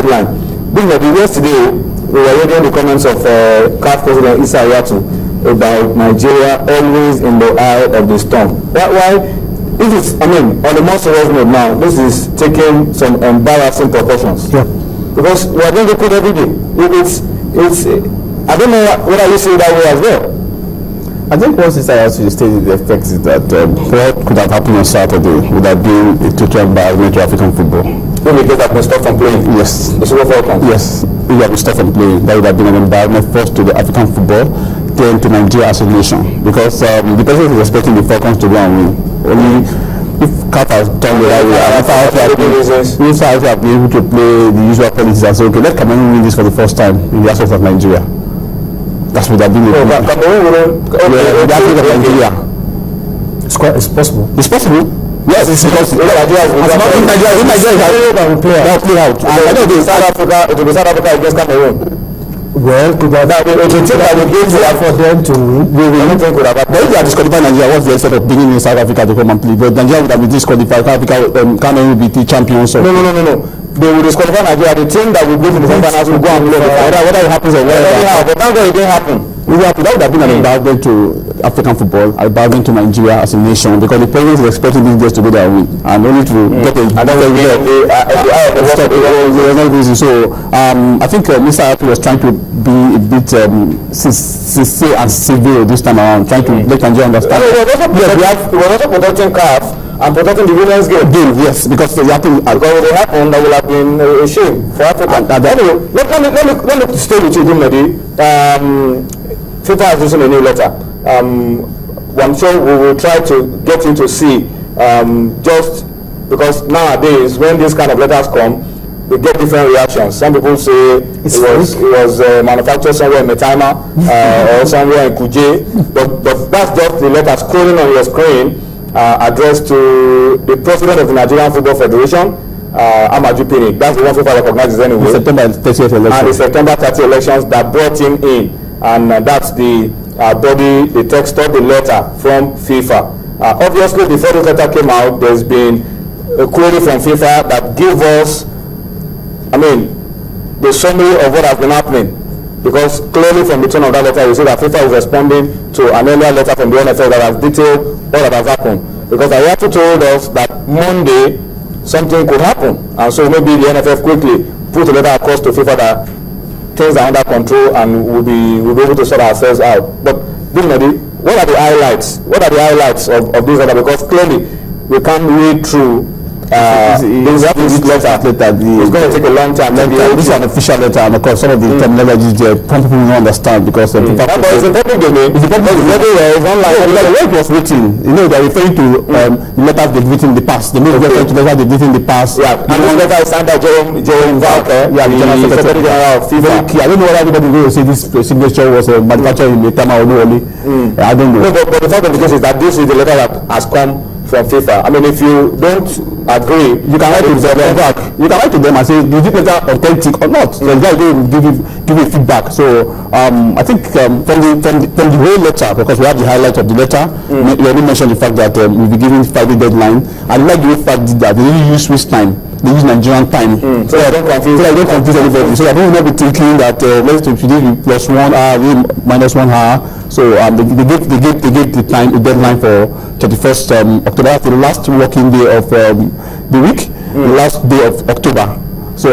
deadline. Yesterday, we were reading the comments of CAF President Issa Hayatu about Nigeria always in the eye of the storm. Why? This is, on the more serious note now, this is taking some embarrassing proportions. Yeah. Because we are going to put every day. I don't know whether you see it that way as well. I think what Issa Hayatu stated the effect is that what could have happened on Saturday would have been a total embarrassment to African football. When we get that been stopped from playing? Yes. The Super Falcons? Yes. If we have been stopped from playing, that would have been an embarrassment first to the African football, then to Nigeria as a nation. Because the person is expecting the Falcons to go and win. Only if CAF has done the right way, and if I have been able to play the usual policies and say, okay, let Cameroon win this for the first time in the aspect of Nigeria. That's what I've been doing. Cameroon the aspect of Nigeria. It's possible. It's possible. Yes, it's possible. Nigeria will play out. I know South Africa, it will be South Africa against Cameroon. Well, could have that. It will take the game for them to win. But if they are disqualified Nigeria, what's the effect of bringing in South Africa to come and play? But Nigeria would have been disqualified. Cameroon will be the champions. No. They will disqualify Nigeria. The team that will go to the finals will go and play. Whether it happens or whatever. But thank God it didn't happen. That would have been an embarrassment to African football, an embarrassment to Nigeria as a nation, because the president is expecting these days to go there and win, and only to get a So I think Mr. Hayatu was trying to be a bit sincere and severe this time around, trying to let Nigeria understand. We were also protecting CAF and protecting the women's game. Yes, because it happened. Because if it happened, that would have been a shame for Africa. Anyway, let me stay with you, Dumedi. FIFA has written a new letter. I'm sure we will try to get you to see, just because nowadays when these kind of letters come, we get different reactions. Some people say it was manufactured somewhere in Metima or somewhere in Kuje, but that's just the letter scrolling on your screen addressed to the president of the Nigerian Football Federation, Amaju Pinnick. That's the one FIFA recognizes anyway. The September 30th elections. And the September 30th elections that brought him in. And that's the body, the text of the letter from FIFA. Obviously, before the letter came out, there's been a query from FIFA that gives us, the summary of what has been happening. Because clearly from the tone of that letter, you see that FIFA is responding to an earlier letter from the NFF that has detailed all that has happened. Because Hayatu told us that Monday something could happen. And so maybe the NFF quickly put a letter across to FIFA that things are under control and we'll be able to sort ourselves out. But what are the highlights? What are the highlights of this letter? Because clearly we can't read through this letter. It's going to take a long time. This is an official letter, and of course some of the terminology there some people don't understand because it's a public domain. It's everywhere. It's online. The way it was written, they're referring to letters they've written in the past. They may refer to letters they've written in the past. Yeah, and one letter is signed by Jerome Valker, the Secretary General of FIFA. I don't know whether anybody will say this signature was manufactured in Metima or no. I don't know. No, but the fact of the case is that this is the letter that has come from FIFA. If you don't agree, you can write to them back. You can write to them and say, is this letter authentic or not? So the guy will give you feedback. So I think from the whole letter, because we have the highlight of the letter, you already mentioned the fact that we'll be giving Friday deadline, and like the fact that they really use Swiss time. They use Nigerian time. So I don't confuse anybody. So I don't want to be thinking that let's do plus 1 hour, minus 1 hour. So they gave the time, the deadline for 31st October, for the last working day of the week, the last day of October. So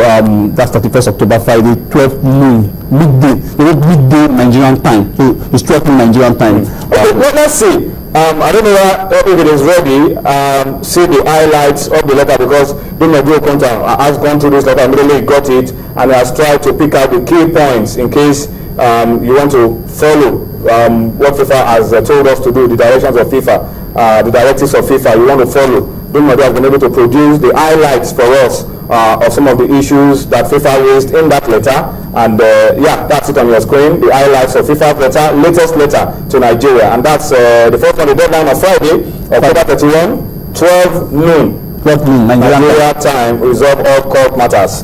that's 31st October, Friday, 12 noon, midday Nigerian time. So it's 12 noon Nigerian time. Okay, let's see. I don't know if it is ready. See the highlights of the letter, because Dumedi Okonta has gone through this letter, immediately got it, and has tried to pick out the key points in case you want to follow what FIFA has told us to do, the directions of FIFA, the directives of FIFA. You want to follow. Dumedi has been able to produce the highlights for us of some of the issues that FIFA raised in that letter, and that's it on your screen, the highlights of FIFA's letter, latest letter to Nigeria, and that's the first one, the deadline of Friday, October 31, 12 noon Nigeria time, resolve all court matters.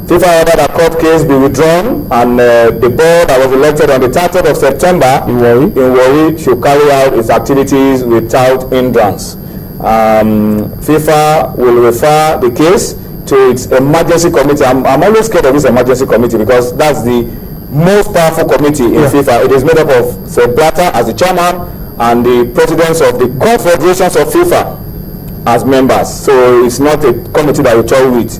FIFA ordered that court case be withdrawn, and the board that was elected on the 30th of September in Warri should carry out its activities without hindrance. FIFA will refer the case to its emergency committee. I'm always scared of this emergency committee because that's the most powerful committee in FIFA. It is made up of Sepp Blatter as the chairman and the presidents of the confederations of FIFA as members. So it's not a committee that you toy with.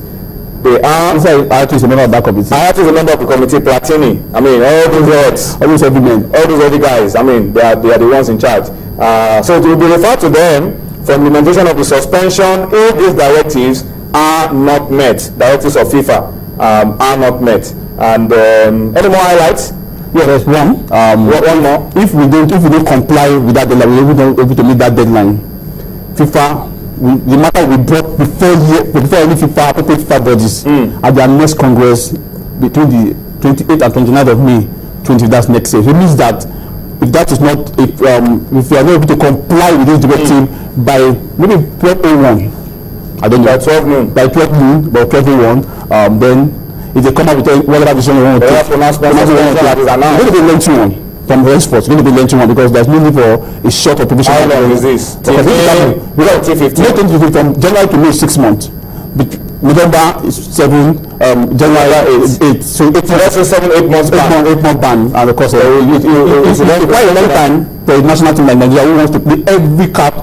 They are. Ayato is a member of that committee. Ayato is a member of the committee. Platini. I mean, all those heads, all those heavy men, all those heavy guys. I mean, they are the ones in charge. So it will be referred to them for implementation of the suspension if these directives are not met. Directives of FIFA are not met. And any more highlights? Yeah, there's one. One more. If we don't comply with that deadline, we don't able to meet that deadline. FIFA, the matter we brought before any FIFA bodies at their next Congress between the 28th and 29th of May 20. That's next year. It means that if that is not if we are not able to comply with this directive by maybe 12:01, I don't know, by 12 noon, by 12 noon, by 12:01, then if they come up with whatever decision they want to take, it's going to be lengthy one from henceforth. It's going to be lengthy one because there's no need for a short of provision. How long is this? From January to May 6 months. November is 7, January 8. So that's a 7-8 months ban. 8 month ban, and of course it's quite a long time for a national team like Nigeria who wants to play every CAF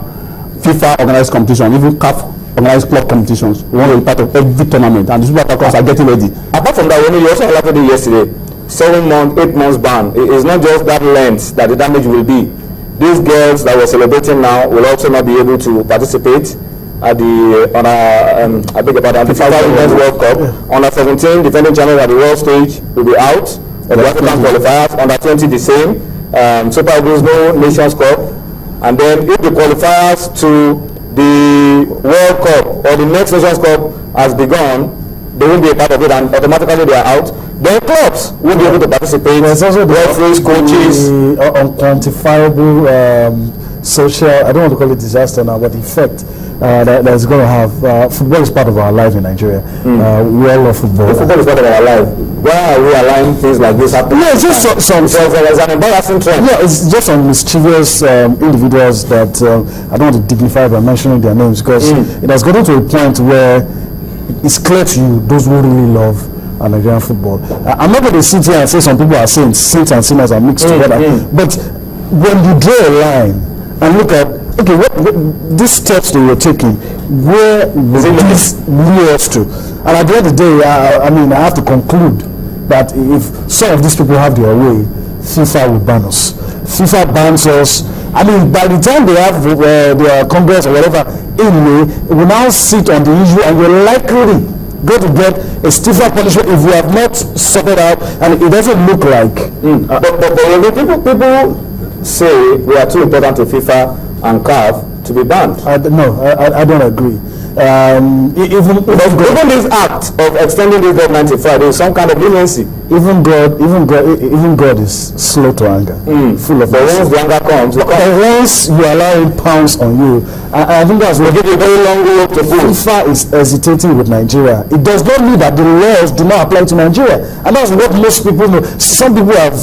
FIFA organized competition, even CAF organized club competitions. We want to be part of every tournament, and the Super Falcons are getting ready. Apart from that, you also highlighted it yesterday. 7 months, 8 months ban. It's not just that length that the damage will be. These girls that we're celebrating now will also not be able to participate at the FIFA Women's World Cup. Under 17, defending champions at the world stage will be out of the African qualifiers. Under 20, the same. Super Eagles, no Nations Cup. And then if the qualifiers to the World Cup or the next Nations Cup has begun, they won't be a part of it and automatically they are out. Then clubs won't be able to participate. There's also the referees, coaches, unquantifiable social, I don't want to call it disaster now, but the effect that's going to have. Football is part of our life in Nigeria. We all love football. Football is part of our life. Why are we allowing things like this happen? Yeah, it's just it's an embarrassing trend. Yeah, it's just some mischievous individuals that I don't want to dignify by mentioning their names because it has gotten to a point where it's clear to you those who really love Nigerian football. I'm not going to sit here and say some people are saints. Saints and sinners are mixed together. But when you draw a line and look at what these steps they were taking, where will this lead us to? And at the end of the day, I have to conclude that if some of these people have their way, FIFA will ban us. FIFA bans us. I mean, by the time they have their Congress or whatever, anyway, we now sit on the issue and we're likely going to get a stiffer punishment if we have not sorted out, and it doesn't look like. But people say we are too important to FIFA and CAF to be banned. I don't agree. Even this act of extending this deadline to Friday is some kind of leniency. Even God is slow to anger, full of. But once the anger comes, once you allow him pounce on you, I think that's what give you a very long road to pull. FIFA is hesitating with Nigeria. It does not mean that the laws do not apply to Nigeria, and that's what most people know. Some people have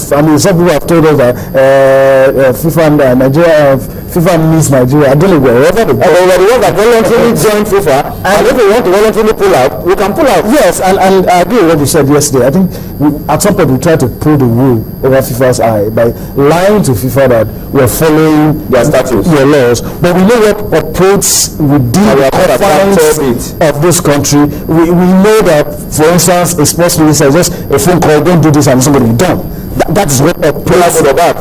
told us that FIFA means Nigeria. I don't know wherever they go. The ones that voluntarily join FIFA, and if we want to voluntarily pull out, we can pull out. Yes, and I agree with what you said yesterday. I think at some point we tried to pull the wool over FIFA's eye by lying to FIFA that we're following their statutes, their laws, but we know what operates within the confines of this country. We know that, for instance, a sports minister is just a phone call, don't do this, and somebody will be done. That is what operates,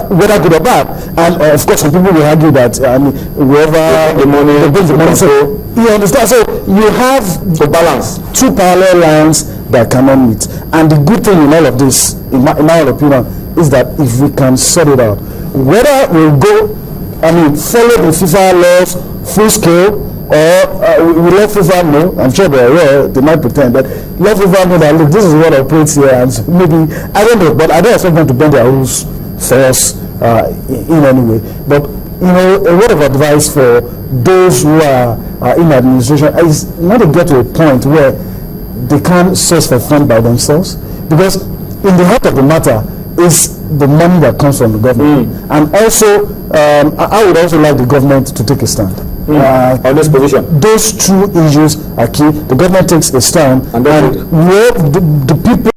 whether good or bad. And of course, some people will argue that whoever the money, they bring the money. So you understand. So you have the balance, two parallel lines that cannot meet. And the good thing in all of this, in my opinion, is that if we can sort it out, whether we'll go, follow the FIFA laws full scale, or we let FIFA know. I'm sure they might pretend that let FIFA know that look, this is what operates here, and maybe I don't know, but I don't expect them to bend their rules for us in any way. But a word of advice for those who are in administration is not to get to a point where they can't source for fund by themselves, because in the heart of the matter is the money that comes from the government. And also I would also like the government to take a stand. on this position. Those two issues are key. The government takes a stand, And then where the people